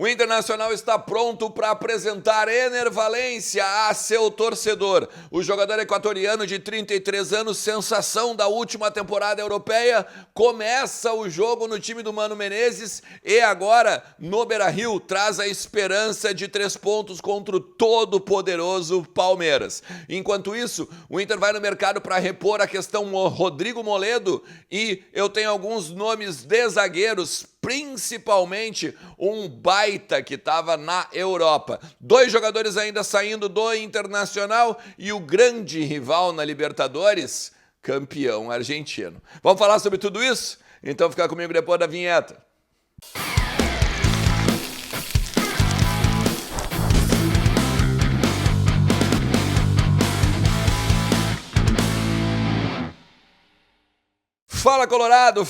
O Internacional está pronto para apresentar Ener Valencia a seu torcedor. O jogador equatoriano de 33 anos, sensação da última temporada europeia, começa o jogo no time do Mano Menezes e agora, no Beira-Rio, traz a esperança de 3 pontos contra o todo-poderoso Palmeiras. Enquanto isso, o Inter vai no mercado para repor a questão Rodrigo Moledo e eu tenho alguns nomes de zagueiros, principalmente um baita que estava na Europa. 2 jogadores ainda saindo do Internacional e o grande rival na Libertadores, campeão argentino. Vamos falar sobre tudo isso? Então fica comigo depois da vinheta. Fala Colorado,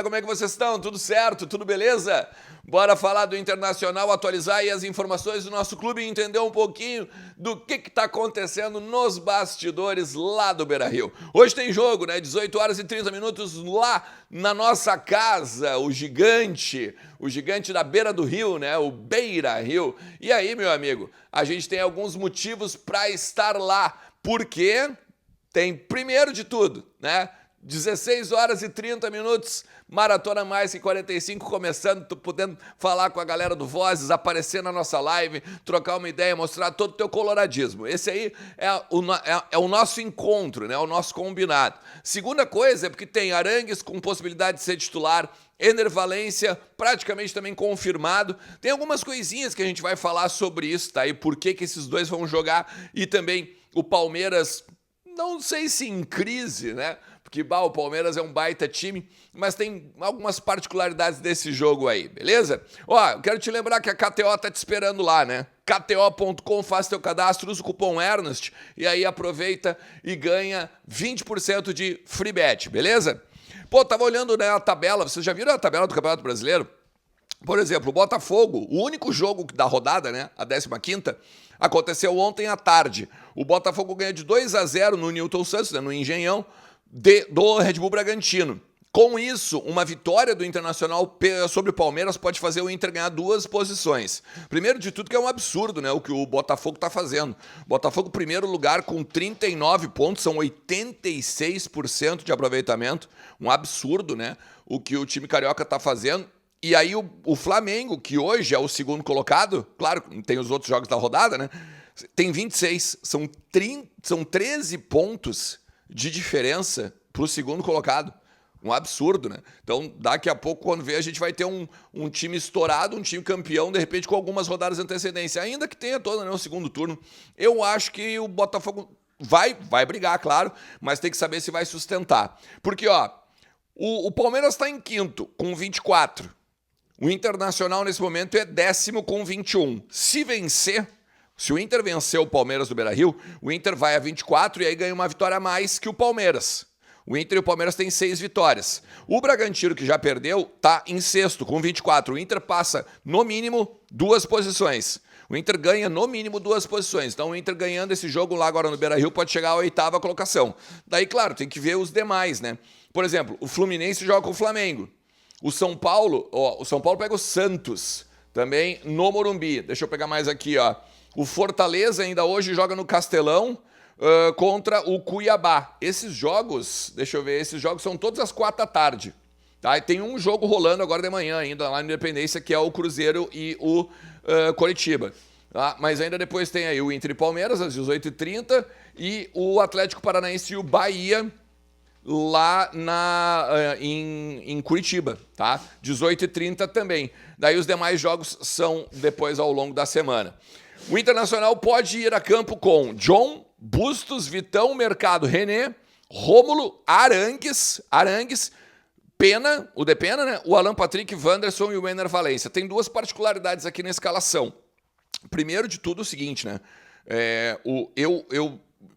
como é que vocês estão? Tudo certo? Tudo beleza? Bora falar do Internacional, atualizar aí as informações do nosso clube e entender um pouquinho do que está acontecendo nos bastidores lá do Beira-Rio. Hoje tem jogo, né? 18 horas e 30 minutos lá na nossa casa, o gigante da beira do rio, né? O Beira-Rio. E aí, meu amigo, a gente tem alguns motivos para estar lá, porque tem, primeiro de tudo, né? 16 horas e 30 minutos, Maratona Mais que 45 começando, tô podendo falar com a galera do Vozes, aparecer na nossa live, trocar uma ideia, mostrar todo o teu coloradismo. Esse aí é o nosso encontro, né? O nosso combinado. Segunda coisa é porque tem Arangues com possibilidade de ser titular, Ener Valencia praticamente também confirmado. Tem algumas coisinhas que a gente vai falar sobre isso, tá? E por que esses dois vão jogar e também o Palmeiras, não sei se em crise, né? Porque o Palmeiras é um baita time, mas tem algumas particularidades desse jogo aí, beleza? Ó, eu quero te lembrar que a KTO tá te esperando lá, né? KTO.com, faz teu cadastro, usa o cupom Ernest e aí aproveita e ganha 20% de free bet, beleza? Pô, tava olhando, né, a tabela, vocês já viram a tabela do Campeonato Brasileiro? Por exemplo, o Botafogo, o único jogo da rodada, né, a 15ª, aconteceu ontem à tarde. O Botafogo ganha de 2-0 no Newton Santos, né, no Engenhão, do Red Bull Bragantino. Com isso, uma vitória do Internacional sobre o Palmeiras pode fazer o Inter ganhar 2 posições. Primeiro de tudo que é um absurdo, né, o que o Botafogo está fazendo. Botafogo primeiro lugar com 39 pontos, são 86% de aproveitamento. Um absurdo, né, o que o time carioca está fazendo. E aí o Flamengo, que hoje é o segundo colocado, claro, tem os outros jogos da rodada, né, tem 26, são 13 pontos de diferença para o segundo colocado. Um absurdo, né? Então, daqui a pouco, quando vê, a gente vai ter um time estourado, um time campeão, de repente, com algumas rodadas de antecedência. Ainda que tenha toda, né, o segundo turno. Eu acho que o Botafogo vai brigar, claro, mas tem que saber se vai sustentar. Porque, ó, o Palmeiras está em quinto, com 24. O Internacional, nesse momento, é 10º com 21. Se vencer, se o Inter vencer o Palmeiras do Beira-Rio, o Inter vai a 24 e aí ganha uma vitória a mais que o Palmeiras. O Inter e o Palmeiras têm 6 vitórias. O Bragantino, que já perdeu, está em 6º, com 24. O Inter passa, no mínimo, 2 posições. O Inter ganha, no mínimo, 2 posições. Então, o Inter ganhando esse jogo lá agora no Beira-Rio pode chegar à 8ª colocação. Daí, claro, tem que ver os demais, né? Por exemplo, o Fluminense joga com o Flamengo. O São Paulo pega o Santos, também no Morumbi. Deixa eu pegar mais aqui, ó. O Fortaleza ainda hoje joga no Castelão contra o Cuiabá. Esses jogos, deixa eu ver, esses jogos são todos às 4h. Tá? E tem um jogo rolando agora de manhã ainda lá na Independência, que é o Cruzeiro e o Coritiba. Tá? Mas ainda depois tem aí o Inter e Palmeiras às 18h30 e o Atlético Paranaense e o Bahia lá em Curitiba, tá? 18h30 também. Daí os demais jogos são depois ao longo da semana. O Internacional pode ir a campo com John, Bustos, Vitão, Mercado, René, Rômulo, Arangues, Pena, o Depena, né? O Alan Patrick, Wanderson e o Ener Valencia. Tem 2 particularidades aqui na escalação. Primeiro de tudo, o seguinte, né?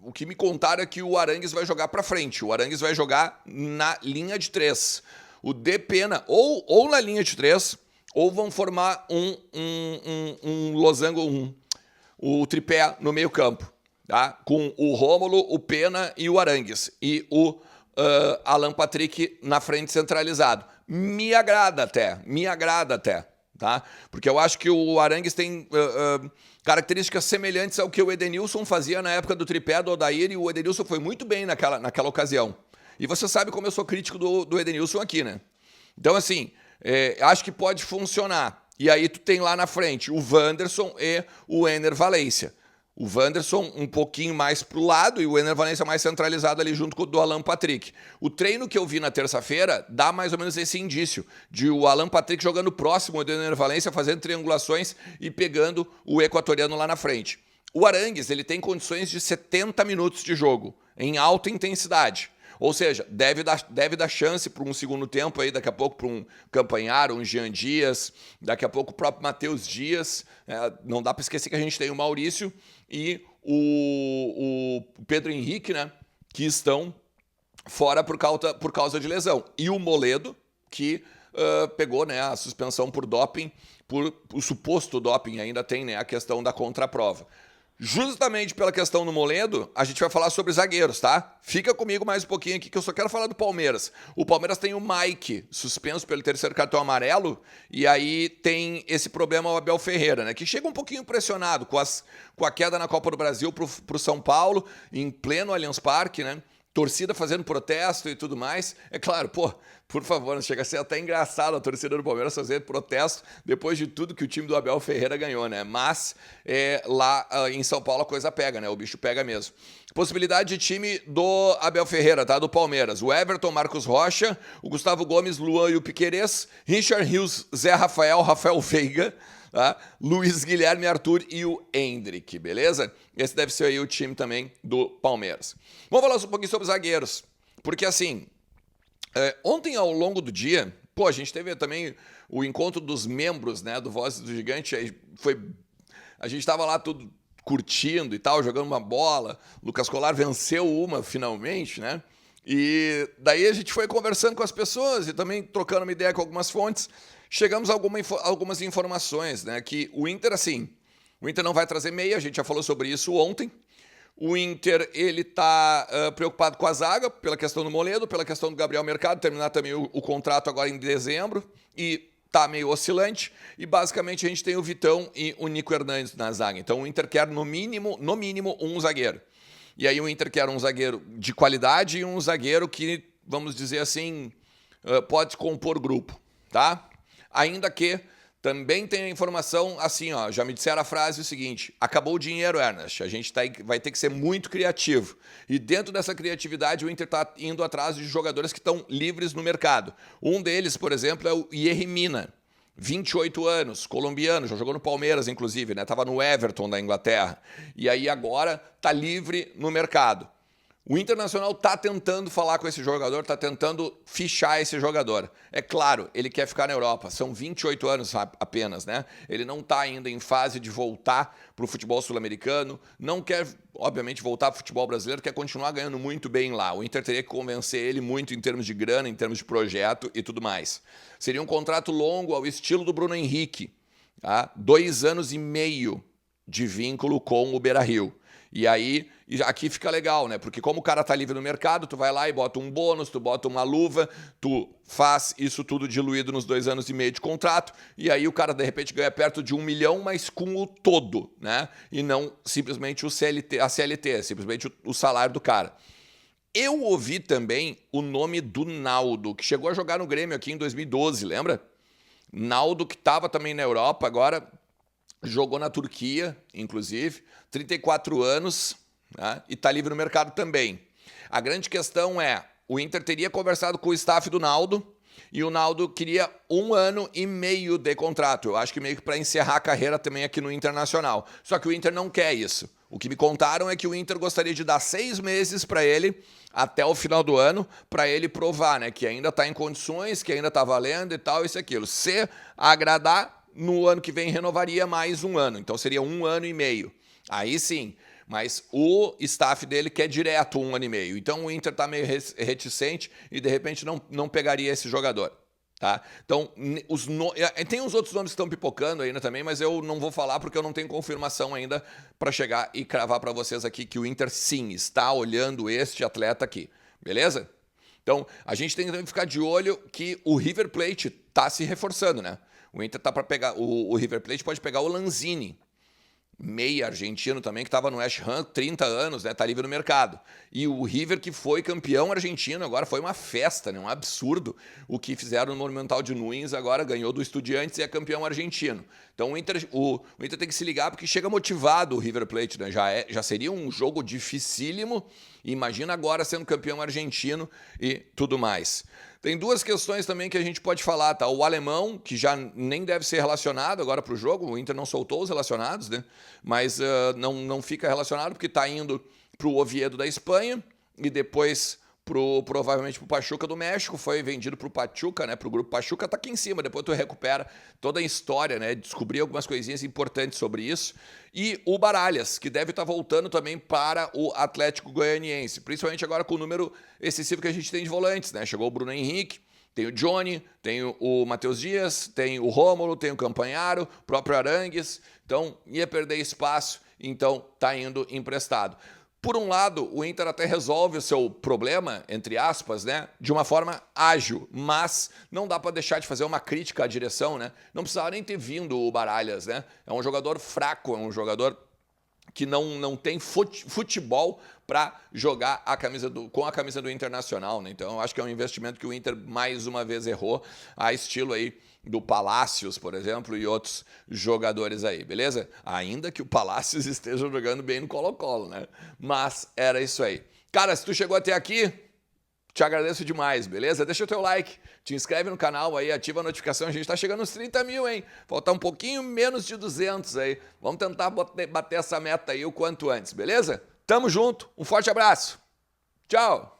O que me contaram é que o Arangues vai jogar para frente. O Arangues vai jogar na linha de 3. O Depena, ou na linha de 3, ou vão formar um losango, o tripé no meio campo, tá? Com o Rômulo, o Pena e o Arangues. E o Alan Patrick na frente centralizado. Me agrada até, tá? Porque eu acho que o Arangues tem características semelhantes ao que o Edenilson fazia na época do tripé do Odair, e o Edenilson foi muito bem naquela ocasião. E você sabe como eu sou crítico do Edenilson aqui, né? Então, assim, acho que pode funcionar. E aí tu tem lá na frente o Wanderson e o Ener Valencia. O Wanderson um pouquinho mais pro lado e o Ener Valencia mais centralizado ali junto com o do Alan Patrick. O treino que eu vi na terça-feira dá mais ou menos esse indício de o Alan Patrick jogando próximo do Ener Valencia, fazendo triangulações e pegando o equatoriano lá na frente. O Arangues, ele tem condições de 70 minutos de jogo em alta intensidade. Ou seja, deve dar chance para um segundo tempo aí, daqui a pouco para um Campanharo, um Jean Dias, daqui a pouco o próprio Matheus Dias. Não dá para esquecer que a gente tem o Maurício e o Pedro Henrique, né, que estão fora por causa de lesão. E o Moledo, que pegou, né, a suspensão por doping, por o suposto doping, ainda tem, né, a questão da contraprova. Justamente pela questão do Moledo, a gente vai falar sobre zagueiros, tá? Fica comigo mais um pouquinho aqui que eu só quero falar do Palmeiras. O Palmeiras tem o Mike, suspenso pelo terceiro cartão amarelo, e aí tem esse problema o Abel Ferreira, né? Que chega um pouquinho pressionado com a queda na Copa do Brasil pro São Paulo, em pleno Allianz Parque, né? Torcida fazendo protesto e tudo mais. É claro, por favor, chega a ser até engraçado a torcida do Palmeiras fazer protesto depois de tudo que o time do Abel Ferreira ganhou, né? Mas lá em São Paulo a coisa pega, né? O bicho pega mesmo. Possibilidade de time do Abel Ferreira, tá? Do Palmeiras. O Everton, Marcos Rocha, o Gustavo Gomes, Luan e o Piquerez, Richard Rios, Zé Rafael, Rafael Veiga, tá? Luiz Guilherme, Arthur e o Hendrick, beleza? Esse deve ser aí o time também do Palmeiras. Vamos falar um pouquinho sobre zagueiros, porque assim, ontem ao longo do dia, a gente teve também o encontro dos membros, né, do Vozes do Gigante, a gente estava lá tudo curtindo e tal, jogando uma bola, Lucas Colar venceu uma finalmente, né? E daí a gente foi conversando com as pessoas e também trocando uma ideia com algumas fontes. Chegamos a algumas informações, né? Que o Inter, assim, o Inter não vai trazer meia, a gente já falou sobre isso ontem. O Inter, ele tá preocupado com a zaga, pela questão do Moledo, pela questão do Gabriel Mercado, terminar também o contrato agora em dezembro, e tá meio oscilante. E basicamente a gente tem o Vitão e o Nico Hernandes na zaga. Então o Inter quer no mínimo um zagueiro. E aí o Inter quer um zagueiro de qualidade e um zagueiro que, vamos dizer assim, pode compor grupo, tá? Ainda que também tem a informação assim, ó, já me disseram a frase o seguinte: acabou o dinheiro, Ernest, a gente vai ter que ser muito criativo. E dentro dessa criatividade o Inter está indo atrás de jogadores que estão livres no mercado. Um deles, por exemplo, é o Yerry Mina, 28 anos, colombiano, já jogou no Palmeiras, inclusive, né? Tava no Everton da Inglaterra. E aí agora tá livre no mercado. O Internacional está tentando falar com esse jogador, está tentando fichar esse jogador. É claro, ele quer ficar na Europa, são 28 anos apenas, né? Ele não está ainda em fase de voltar para o futebol sul-americano, não quer, obviamente, voltar para o futebol brasileiro, quer continuar ganhando muito bem lá. O Inter teria que convencer ele muito em termos de grana, em termos de projeto e tudo mais. Seria um contrato longo ao estilo do Bruno Henrique, tá? 2 anos e meio de vínculo com o Beira-Rio. E aí, aqui fica legal, né? Porque como o cara tá livre no mercado, tu vai lá e bota um bônus, tu bota uma luva, tu faz isso tudo diluído nos 2 anos e meio de contrato, e aí o cara, de repente, ganha perto de 1 milhão, mas com o todo, né? E não simplesmente a CLT, simplesmente o salário do cara. Eu ouvi também o nome do Naldo, que chegou a jogar no Grêmio aqui em 2012, lembra? Naldo, que estava também na Europa, agora jogou na Turquia, inclusive, 34 anos, né? E está livre no mercado também. A grande questão é, o Inter teria conversado com o staff do Naldo e o Naldo queria 1 ano e meio de contrato. Eu acho que meio que para encerrar a carreira também aqui no Internacional. Só que o Inter não quer isso. O que me contaram é que o Inter gostaria de dar 6 meses para ele, até o final do ano, para ele provar, né, que ainda está em condições, que ainda está valendo e tal, isso e aquilo. Se agradar, no ano que vem renovaria mais 1 ano, então seria 1 ano e meio. Aí sim, mas o staff dele quer direto 1 ano e meio. Então o Inter está meio reticente e de repente não pegaria esse jogador. Tá? Então, tem uns outros nomes que estão pipocando ainda também, mas eu não vou falar porque eu não tenho confirmação ainda para chegar e cravar para vocês aqui que o Inter sim está olhando este atleta aqui. Beleza? Então, a gente tem que ficar de olho que o River Plate está se reforçando, né? O Inter tá para pegar, o River Plate pode pegar o Lanzini, meia argentino também, que estava no West Ham 30 anos, né? Tá livre no mercado. E o River, que foi campeão argentino, agora foi uma festa, né? Um absurdo o que fizeram no Monumental de Nunes, agora ganhou do Estudiantes e é campeão argentino. Então o Inter tem que se ligar porque chega motivado o River Plate, né? Já seria um jogo dificílimo, imagina agora sendo campeão argentino e tudo mais. Tem duas questões também que a gente pode falar, tá? O alemão, que já nem deve ser relacionado agora para o jogo, o Inter não soltou os relacionados, né? Mas não fica relacionado porque está indo para o Oviedo da Espanha e depois provavelmente para o Pachuca do México, foi vendido para o Pachuca, né? Para o grupo Pachuca, tá aqui em cima, depois tu recupera toda a história, né? Descobri algumas coisinhas importantes sobre isso. E o Baralhas, que deve estar voltando também para o Atlético Goianiense, principalmente agora com o número excessivo que a gente tem de volantes, né? Chegou o Bruno Henrique, tem o Johnny, tem o Matheus Dias, tem o Rômulo, tem o Campanharo, o próprio Arangues, então ia perder espaço, então tá indo emprestado. Por um lado, o Inter até resolve o seu problema, entre aspas, né, de uma forma ágil, mas não dá para deixar de fazer uma crítica à direção, né? Não precisava nem ter vindo o Baralhas, né? É um jogador fraco, é um jogador que não tem futebol para jogar com a camisa do Internacional, né? Então, eu acho que é um investimento que o Inter mais uma vez errou, a estilo aí do Palácios, por exemplo, e outros jogadores aí, beleza? Ainda que o Palácios esteja jogando bem no Colo-Colo, né? Mas era isso aí. Cara, se tu chegou até aqui, te agradeço demais, beleza? Deixa o teu like, te inscreve no canal aí, ativa a notificação, a gente tá chegando nos 30 mil, hein? Falta um pouquinho menos de 200 aí. Vamos tentar bater essa meta aí o quanto antes, beleza? Tamo junto, um forte abraço. Tchau!